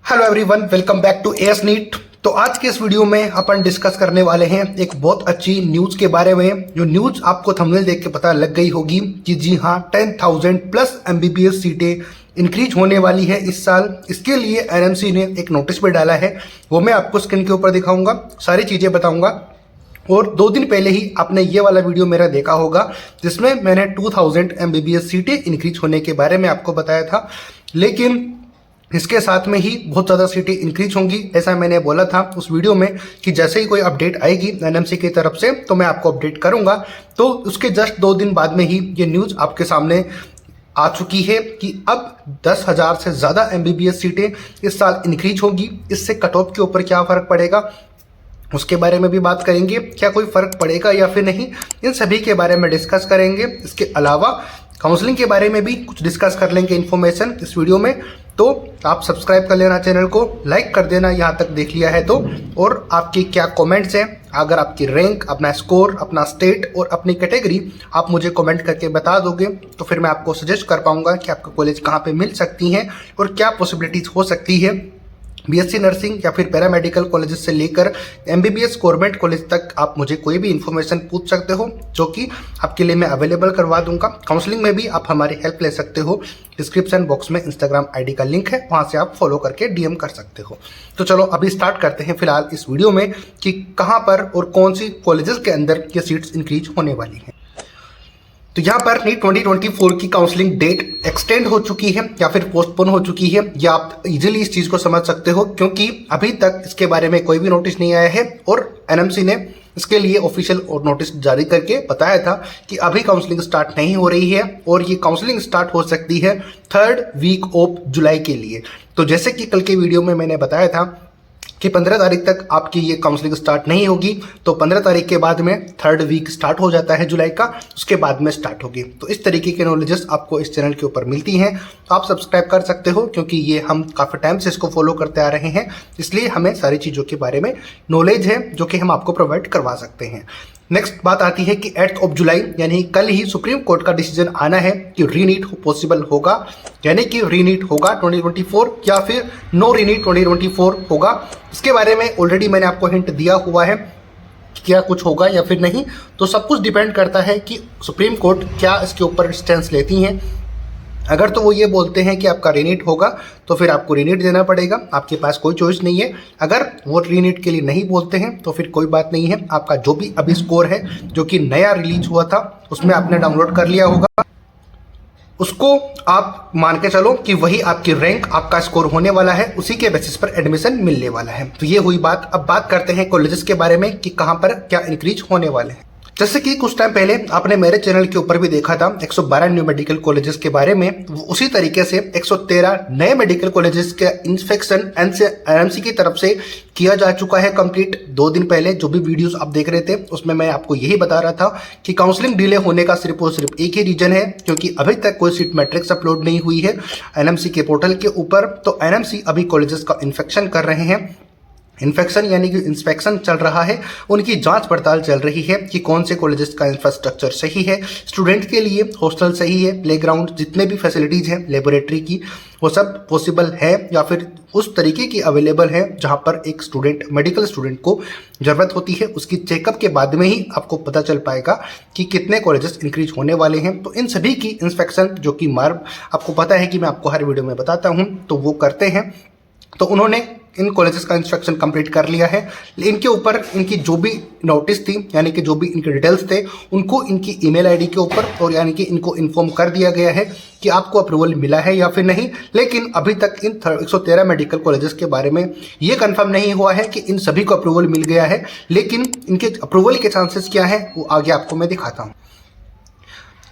Hello everyone, welcome back to AS NEET. तो आज के इस वीडियो में अपन डिस्कस करने वाले हैं एक बहुत अच्छी न्यूज के बारे में। जो न्यूज आपको थंबनेल देख के पता लग गई होगी कि जी हाँ, 10,000 प्लस एमबीबीएस सीटें इंक्रीज होने वाली है इस साल। इसके लिए एनएमसी ने एक नोटिस भी डाला है, वो मैं आपको स्क्रीन के ऊपर दिखाऊंगा, सारी चीजें बताऊंगा। और 2 दिन पहले ही आपने ये वाला वीडियो मेरा देखा होगा जिसमें मैंने 2000 एमबीबीएस सीटें इंक्रीज होने के बारे में आपको बताया था। लेकिन इसके साथ में ही बहुत ज़्यादा सीटें इंक्रीज होंगी, ऐसा मैंने बोला था उस वीडियो में कि जैसे ही कोई अपडेट आएगी एनएमसी की तरफ से तो मैं आपको अपडेट करूंगा। तो उसके जस्ट 2 दिन बाद में ही ये न्यूज़ आपके सामने आ चुकी है कि अब 10,000 से ज़्यादा एमबीबीएस सीटें इस साल इंक्रीज होंगी। इससे कट ऑफ के ऊपर क्या फ़र्क पड़ेगा उसके बारे में भी बात करेंगे, क्या कोई फ़र्क पड़ेगा या फिर नहीं, इन सभी के बारे में डिस्कस करेंगे। इसके अलावा काउंसलिंग के बारे में भी कुछ डिस्कस कर लेंगे इन्फॉर्मेशन इस वीडियो में। तो आप सब्सक्राइब कर लेना चैनल को, लाइक कर देना यहाँ तक देख लिया है तो। और आपकी क्या कमेंट्स हैं, अगर आपकी रैंक, अपना स्कोर, अपना स्टेट और अपनी कैटेगरी आप मुझे कमेंट करके बता दोगे तो फिर मैं आपको सजेस्ट कर पाऊंगा कि आपका कॉलेज कहाँ पे मिल सकती हैं और क्या पॉसिबिलिटीज हो सकती है। बीएससी नर्सिंग या फिर पैरामेडिकल कॉलेजेस से लेकर एमबीबीएस गवर्नमेंट कॉलेज तक आप मुझे कोई भी इन्फॉर्मेशन पूछ सकते हो, जो कि आपके लिए मैं अवेलेबल करवा दूंगा। काउंसलिंग में भी आप हमारी हेल्प ले सकते हो। डिस्क्रिप्शन बॉक्स में इंस्टाग्राम आईडी का लिंक है, वहां से आप फॉलो करके डीएम कर सकते हो। तो चलो अभी स्टार्ट करते हैं फिलहाल इस वीडियो में कि कहाँ पर और कौन सी कॉलेजेस के अंदर ये सीट्स इंक्रीज होने वाली हैं। तो यहाँ पर नीट 2024 की काउंसलिंग डेट एक्सटेंड हो चुकी है या फिर पोस्टपोन हो चुकी है, या आप इजीली इस चीज को समझ सकते हो क्योंकि अभी तक इसके बारे में कोई भी नोटिस नहीं आया है और एनएमसी ने इसके लिए ऑफिशियल और नोटिस जारी करके बताया था कि अभी काउंसलिंग स्टार्ट नहीं हो रही है और ये काउंसलिंग स्टार्ट हो सकती है 3rd वीक ऑफ जुलाई के लिए। तो जैसे कि कल के वीडियो में मैंने बताया था कि 15 तारीख तक आपकी ये काउंसलिंग स्टार्ट नहीं होगी, तो 15 तारीख के बाद में 3rd वीक स्टार्ट हो जाता है जुलाई का, उसके बाद में स्टार्ट होगी। तो इस तरीके के नॉलेजेस आपको इस चैनल के ऊपर मिलती हैं, तो आप सब्सक्राइब कर सकते हो क्योंकि ये हम काफ़ी टाइम से इसको फॉलो करते आ रहे हैं, इसलिए हमें सारी चीज़ों के बारे में नॉलेज है जो कि हम आपको प्रोवाइड करवा सकते हैं। नेक्स्ट बात आती है कि 8 ऑफ जुलाई यानी कल ही सुप्रीम कोर्ट का डिसीजन आना है कि रीनीट पॉसिबल होगा, यानी कि रीनीट होगा 2024 या फिर नो रीनीट 2024 होगा। इसके बारे में ऑलरेडी मैंने आपको हिंट दिया हुआ है कि क्या कुछ होगा या फिर नहीं। तो सब कुछ डिपेंड करता है कि सुप्रीम कोर्ट क्या इसके ऊपर स्टैंस लेती हैं। अगर तो वो ये बोलते हैं कि आपका रीनीट होगा तो फिर आपको रीनीट देना पड़ेगा, आपके पास कोई चॉइस नहीं है। अगर वो रीनीट के लिए नहीं बोलते हैं तो फिर कोई बात नहीं है, आपका जो भी अभी स्कोर है जो कि नया रिलीज हुआ था उसमें आपने डाउनलोड कर लिया होगा, उसको आप मान के चलो कि वही आपकी रैंक, आपका स्कोर होने वाला है, उसी के बेसिस पर एडमिशन मिलने वाला है। तो ये हुई बात। अब बात करते हैं कॉलेजेस के बारे में कि कहाँ पर क्या इंक्रीज होने वाले हैं। जैसे कि कुछ टाइम पहले आपने मेरे चैनल के ऊपर भी देखा था 112 न्यू मेडिकल कॉलेजेस के बारे में, उसी तरीके से 113 नए मेडिकल कॉलेजेस के इंस्पेक्शन एनएमसी की तरफ से किया जा चुका है कंप्लीट। 2 दिन पहले जो भी वीडियोस आप देख रहे थे उसमें मैं आपको यही बता रहा था कि काउंसलिंग डिले होने का सिर्फ और सिर्फ एक ही रीजन है, क्योंकि अभी तक कोई सीट मैट्रिक्स अपलोड नहीं हुई है एनएमसी के पोर्टल के ऊपर। तो एनएमसी अभी कॉलेजेस का इन्फेक्शन कर रहे हैं, इन्फेक्शन यानी कि इंस्पेक्शन चल रहा है, उनकी जांच पड़ताल चल रही है कि कौन से कॉलेजेस का इंफ्रास्ट्रक्चर सही है, स्टूडेंट के लिए हॉस्टल सही है, प्लेग्राउंड, जितने भी फैसिलिटीज़ हैं लेबोरेटरी की वो सब पॉसिबल है या फिर उस तरीके की अवेलेबल है जहां पर एक स्टूडेंट, मेडिकल स्टूडेंट को ज़रूरत होती है। उसकी चेकअप के बाद में ही आपको पता चल पाएगा कि कितने कॉलेजेस इंक्रीज होने वाले हैं। तो इन सभी की इंस्पेक्शन जो कि मार्ब आपको पता है कि मैं आपको हर वीडियो में बताता हूँ, तो वो करते हैं। तो उन्होंने इन कॉलेजेस का इंस्ट्रक्शन कंप्लीट कर लिया है। इनके ऊपर इनकी जो भी नोटिस थी यानी कि जो भी इनके डिटेल्स थे उनको इनकी ईमेल आईडी के ऊपर और यानी कि इनको इन्फॉर्म कर दिया गया है कि आपको अप्रूवल मिला है या फिर नहीं। लेकिन अभी तक इन 113 मेडिकल कॉलेजेस के बारे में ये कंफर्म नहीं हुआ है कि इन सभी को अप्रूवल मिल गया है, लेकिन इनके अप्रूवल के चांसेस क्या है वो आगे आपको मैं दिखाता हूँ।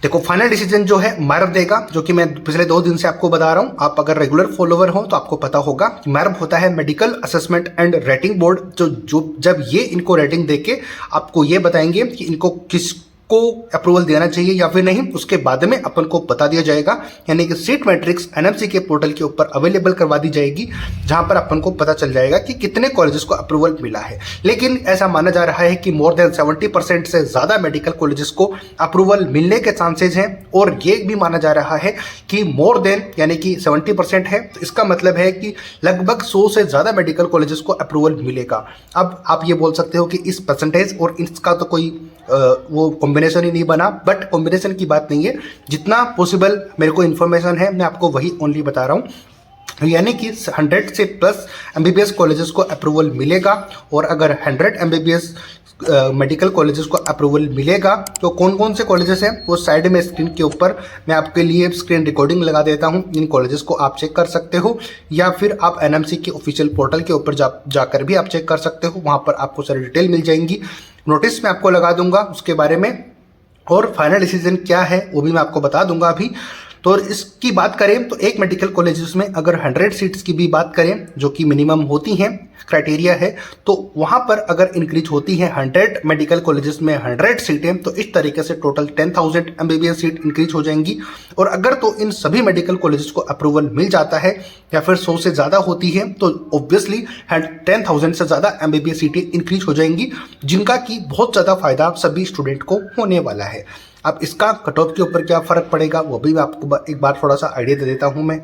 देखो, फाइनल डिसीजन जो है मार्ब देगा, जो कि मैं पिछले 2 दिन से आपको बता रहा हूं। आप अगर रेगुलर फॉलोवर हो तो आपको पता होगा कि मार्ब होता है medical assessment and rating board, जो जब ये इनको रेटिंग देके आपको ये बताएंगे कि इनको किस को अप्रूवल देना चाहिए या फिर नहीं, उसके बाद में अपन को बता दिया जाएगा। यानी कि सीट मैट्रिक्स एनएमसी के पोर्टल के ऊपर अवेलेबल करवा दी जाएगी, जहां पर अपन को पता चल जाएगा कि कितने कॉलेजेस को अप्रूवल मिला है। लेकिन ऐसा माना जा रहा है कि मोर देन 70% से ज़्यादा मेडिकल कॉलेजेस को अप्रूवल मिलने के चांसेज हैं, और ये भी माना जा रहा है कि मोर देन यानी कि 70% है, तो इसका मतलब है कि लगभग 100 से ज़्यादा मेडिकल कॉलेजेस को अप्रूवल मिलेगा। अब आप ये बोल सकते हो कि इस परसेंटेज और इसका तो कोई वो कॉम्बिनेशन ही नहीं बना, बट कॉम्बिनेशन की बात नहीं है, जितना पॉसिबल मेरे को इन्फॉर्मेशन है मैं आपको वही ओनली बता रहा हूँ। यानी कि 100 से प्लस एमबीबीएस कॉलेजेस को अप्रूवल मिलेगा, और अगर 100 एमबीबीएस मेडिकल कॉलेजेस को अप्रूवल मिलेगा तो कौन कौन से कॉलेजेस हैं वो साइड में स्क्रीन के ऊपर मैं आपके लिए स्क्रीन रिकॉर्डिंग लगा देता हूं। इन कॉलेजेस को आप चेक कर सकते हो, या फिर आप एनएमसी के ऑफिशियल पोर्टल के ऊपर जाकर भी आप चेक कर सकते हो, वहां पर आपको सारी डिटेल मिल जाएंगी। नोटिस मैं आपको लगा दूंगा उसके बारे में, और फाइनल डिसीजन क्या है वो भी मैं आपको बता दूंगा अभी। तो इसकी बात करें तो एक मेडिकल कॉलेजेस में अगर 100 सीट्स की भी बात करें, जो कि मिनिमम होती हैं, क्राइटेरिया है, तो वहां पर अगर इंक्रीज होती है 100 मेडिकल कॉलेजेस में 100 सीटें, तो इस तरीके से टोटल 10,000 एमबीबीएस सीट इंक्रीज हो जाएंगी। और अगर तो इन सभी मेडिकल कॉलेजेस को अप्रूवल मिल जाता है या फिर 100 से ज़्यादा होती है, तो ऑब्वियसली 10,000 से ज़्यादा एमबीबीएस सीटें इंक्रीज हो जाएंगी, जिनका कि बहुत ज़्यादा फायदा सभी स्टूडेंट को होने वाला है। अब इसका कट ऑफ के ऊपर क्या फ़र्क पड़ेगा वो भी मैं आपको एक बार थोड़ा सा आइडिया दे देता हूँ मैं।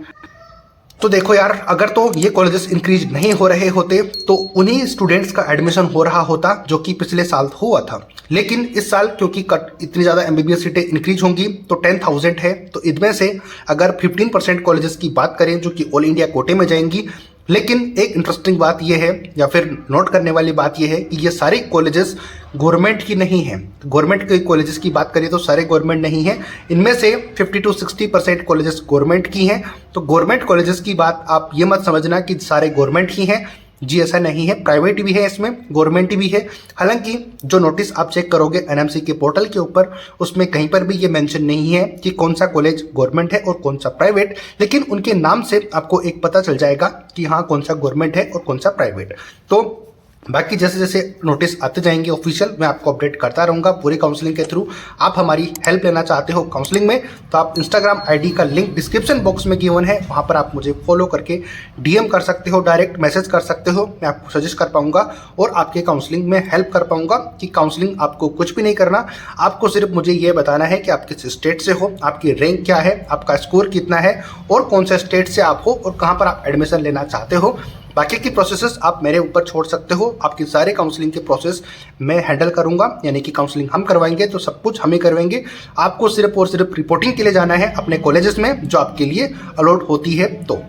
तो देखो यार, अगर तो ये कॉलेजेस इंक्रीज नहीं हो रहे होते तो उन्हीं स्टूडेंट्स का एडमिशन हो रहा होता जो कि पिछले साल हुआ था। लेकिन इस साल क्योंकि इतनी ज़्यादा एमबीबीएस सीटें इंक्रीज होंगी तो 10,000 है, तो इनमें से अगर 15% कॉलेजेस की बात करें जो कि ऑल इंडिया कोटे में जाएंगी। लेकिन एक इंटरेस्टिंग बात यह है, या फिर नोट करने वाली बात यह है कि ये सारे कॉलेजेस गवर्नमेंट की नहीं हैं। गवर्नमेंट के कॉलेजेस की बात करें तो सारे गवर्नमेंट नहीं हैं, इनमें से 50 to 60% कॉलेजेस गवर्नमेंट की हैं। तो गवर्नमेंट कॉलेजेस की बात आप ये मत समझना कि सारे गवर्नमेंट ही हैं, जी ऐसा नहीं है, प्राइवेट भी है, इसमें गवर्नमेंट भी है। हालांकि जो नोटिस आप चेक करोगे एनएमसी के पोर्टल के ऊपर, उसमें कहीं पर भी ये मेंशन नहीं है कि कौन सा कॉलेज गवर्नमेंट है और कौन सा प्राइवेट, लेकिन उनके नाम से आपको एक पता चल जाएगा कि हाँ कौन सा गवर्नमेंट है और कौन सा प्राइवेट। तो बाकी जैसे जैसे नोटिस आते जाएंगे ऑफिशियल, मैं आपको अपडेट करता रहूँगा पूरी काउंसलिंग के थ्रू। आप हमारी हेल्प लेना चाहते हो काउंसलिंग में, तो आप इंस्टाग्राम आईडी का लिंक डिस्क्रिप्शन बॉक्स में गिवन है, वहाँ पर आप मुझे फॉलो करके डीएम कर सकते हो, डायरेक्ट मैसेज कर सकते हो। मैं आपको सजेस्ट कर पाऊँगा और आपके काउंसलिंग में हेल्प कर पाऊँगा। कि काउंसलिंग आपको कुछ भी नहीं करना, आपको सिर्फ मुझे ये बताना है कि आप किस स्टेट से हो, आपकी रैंक क्या है, आपका स्कोर कितना है, और कौन से स्टेट से आप हो, और कहाँ पर आप एडमिशन लेना चाहते हो। बाकी की प्रोसेसेस आप मेरे ऊपर छोड़ सकते हो, आपकी सारे काउंसलिंग के प्रोसेस मैं हैंडल करूंगा। यानी कि काउंसलिंग हम करवाएंगे तो सब कुछ हम ही करवाएंगे। आपको सिर्फ और सिर्फ रिपोर्टिंग के लिए जाना है अपने कॉलेजेस में जो आपके लिए अलॉट होती है। तो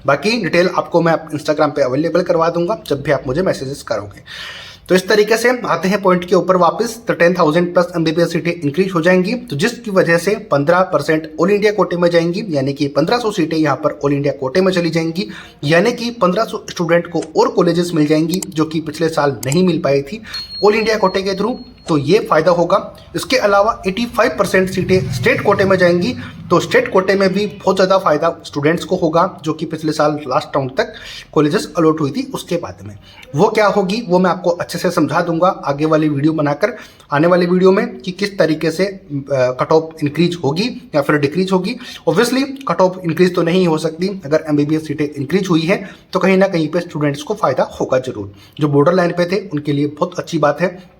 बाकी डिटेल आपको मैं इंस्टाग्राम पे अवेलेबल करवा दूंगा जब भी आप मुझे मैसेजेस करोगे। तो इस तरीके से आते हैं पॉइंट के ऊपर वापस, तो 10,000 प्लस एमबीबीएस सीटें इंक्रीज हो जाएंगी, तो जिसकी वजह से 15% ऑल इंडिया कोटे में जाएंगी, यानी कि 1500 सीटें यहाँ पर ऑल इंडिया कोटे में चली जाएंगी। यानी कि 1500 स्टूडेंट को और कॉलेजेस मिल जाएंगी जो कि पिछले साल नहीं मिल पाई थी ऑल इंडिया कोटे के थ्रू, तो ये फायदा होगा। इसके अलावा 85% सीटें स्टेट कोटे में जाएंगी, तो स्टेट कोटे में भी बहुत ज़्यादा फायदा स्टूडेंट्स को होगा जो कि पिछले साल लास्ट राउंड तक कॉलेजेस अलॉट हुई थी। उसके बाद में वो क्या होगी वो मैं आपको अच्छे से समझा दूंगा आगे वाली वीडियो बनाकर, आने वाली वीडियो में, कि किस तरीके से कट ऑफ इंक्रीज होगी या फिर डिक्रीज होगी। ऑब्वियसली कट ऑफ इंक्रीज तो नहीं हो सकती, अगर एमबीबीएस सीटें इंक्रीज हुई है तो कहीं ना कहीं पे स्टूडेंट्स को फायदा होगा जरूर। जो बॉर्डर लाइन पे थे उनके लिए बहुत अच्छी बात है।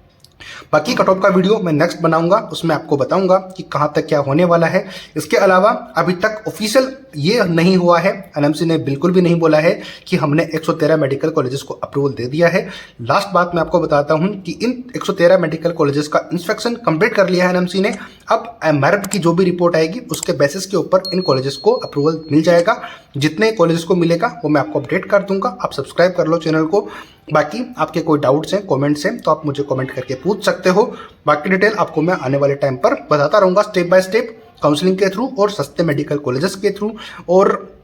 बाकी कट ऑफ का वीडियो मैं नेक्स्ट बनाऊंगा, उसमें आपको बताऊंगा कि कहां तक क्या होने वाला है। इसके अलावा अभी तक ऑफिशियल ये नहीं हुआ है, एनएमसी ने बिल्कुल भी नहीं बोला है कि हमने 113 मेडिकल कॉलेजेस को अप्रूवल दे दिया है। लास्ट बात मैं आपको बताता हूं कि इन 113 मेडिकल कॉलेजेस का इंस्पेक्शन कंप्लीट कर लिया है एनएमसी ने। अब मेरिट की जो भी रिपोर्ट आएगी उसके बेसिस के ऊपर इन कॉलेजेस को अप्रूवल मिल जाएगा। जितने कॉलेजेस को मिलेगा वो मैं आपको अपडेट कर दूंगा। आप सब्सक्राइब कर लो चैनल को। बाकी आपके कोई डाउट्स हैं, कमेंट्स हैं, तो आप मुझे कमेंट करके पूछ सकते हो। बाकी डिटेल आपको मैं आने वाले टाइम पर बताता रहूँगा स्टेप बाय स्टेप, काउंसलिंग के थ्रू और सस्ते मेडिकल कॉलेजेस के थ्रू। और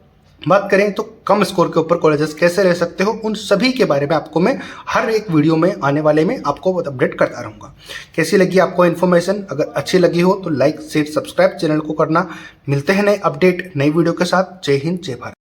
बात करें तो कम स्कोर के ऊपर कॉलेजेस कैसे ले सकते हो, उन सभी के बारे में आपको मैं हर एक वीडियो में आने वाले में आपको अपडेट करता रहूँगा। कैसी लगी आपको इन्फॉर्मेशन? अगर अच्छी लगी हो तो लाइक शेयर सब्सक्राइब चैनल को करना। मिलते हैं नए अपडेट नई वीडियो के साथ। जय हिंद, जय भारत।